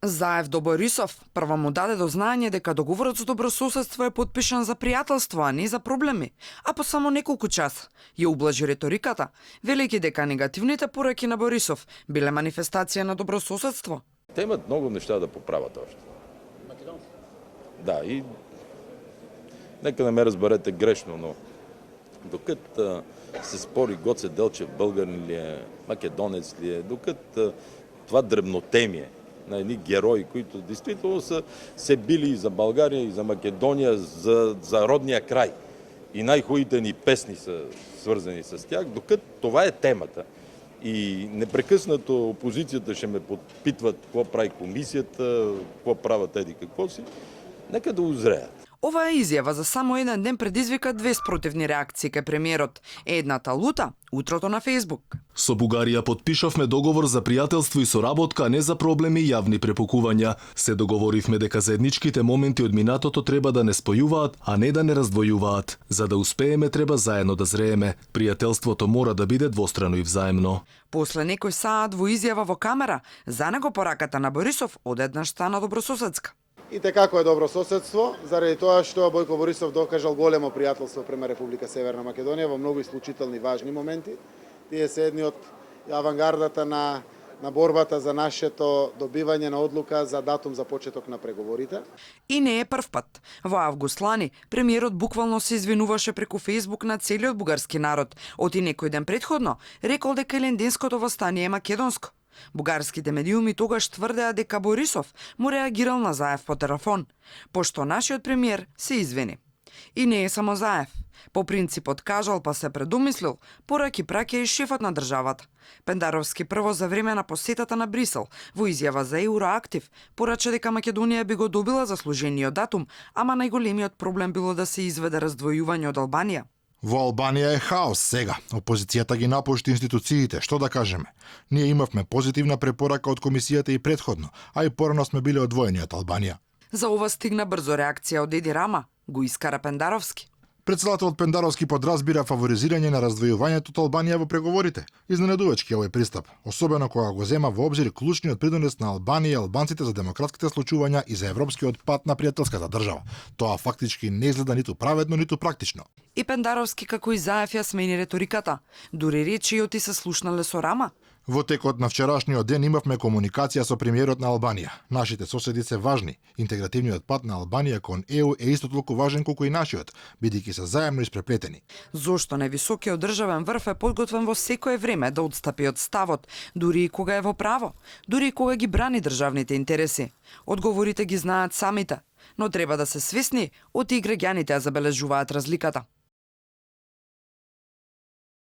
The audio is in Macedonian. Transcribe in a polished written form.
Заев до Борисов прво му даде до знаење дека договорот за добрососедство е подпишан за пријателство, а не за проблеми, а по само неколку часа ја ублажи риториката, велејќи дека негативните пораки на Борисов биле манифестација на добрососедство. Те имат много неща да поправат още. Да, и нека не ме разберете грешно, но докато се спори Гоце Делчев българин ли е, македонец ли е, докато това дребнотемие на едни герои, които действително са се били и за България, и за Македония, за родния край. И най-хубавите ни песни са свързани с тях, докато това е темата. И непрекъснато опозицията ще ме подпитват какво прави комисията, какво правят еди какво си. Нека да узреят. Оваа изјава за само еден ден предизвика две спротивни реакции кај премиерот. Едната лута утрото на Фејсбук. Со Бугарија подпишавме договор за пријателство и соработка, а не за проблеми и јавни препукувања. Се договоривме дека заедничките моменти од минатото треба да не спојуваат, а не да не раздвојуваат. За да успееме треба заедно да зрееме. Пријателството мора да биде двострано и взаимно. После некој саат во изјава во камера, за него пораката на Борисов одеднаш стана добрососедска. И така како е добро соседство, заради тоа што Бојко Борисов докажал големо пријателство према Република Северна Македонија во многу исклучителни важни моменти. Тие се едни од авангардата на борбата за нашето добивање на одлука за датум за почеток на преговорите. И не е прв пат. Во август лани, премиерот буквално се извинуваше преку Фејсбук на целиот бугарски народ. Оти некој ден предходно рекол дека Илинденското востание е македонско. Бугарските медиуми тогаш тврдеа дека Борисов му реагирал на Заев по телефон, пошто нашиот премиер се извини. И не е само Заев. По принципот кажал па се предумислил, пораки праќа и шефот на државата. Пендаровски прво за време на посетата на Брисел, во изјава за Евроактив, порача дека Македонија би го добила заслужениот датум, ама најголемиот проблем било да се изведе раздвојување од Албанија. Во Албанија е хаос сега. Опозицијата ги напушти институциите, што да кажеме. Ние имавме позитивна препорака од комисијата и предходно, а и порано сме биле одвоени од Албанија. За ова стигна брзо реакција од Еди Рама, го искара Пендаровски. Председателот Пендаровски подразбира фаворизирање на раздвојувањето од Албанија во преговорите. Изненадувачки овој пристап, особено кога го зема во обзир клучниот придонес на Албанија и албанците за демократските случувања и за европскиот пат на пријателската држава. Тоа фактички не изгледа ниту праведно, ниту практично. И Пендаровски како и Заев ја смени реториката. Дури речиоти се слушнале со Рама. Во текот на вчерашниот ден имавме комуникација со премиерот на Албанија. Нашите соседи се важни. Интегративниот пат на Албанија кон ЕУ е исто толку важен колку и нашиот, бидејќи се заемно испреплетени. Зошто највисокиот државен врв е подготвен во секое време да отстапи од ставот, дури и кога е во право, дури и кога ги брани државните интереси. Одговорите ги знаат самите, но треба да се свесни, оти и граѓаните ја забележуваат разликата.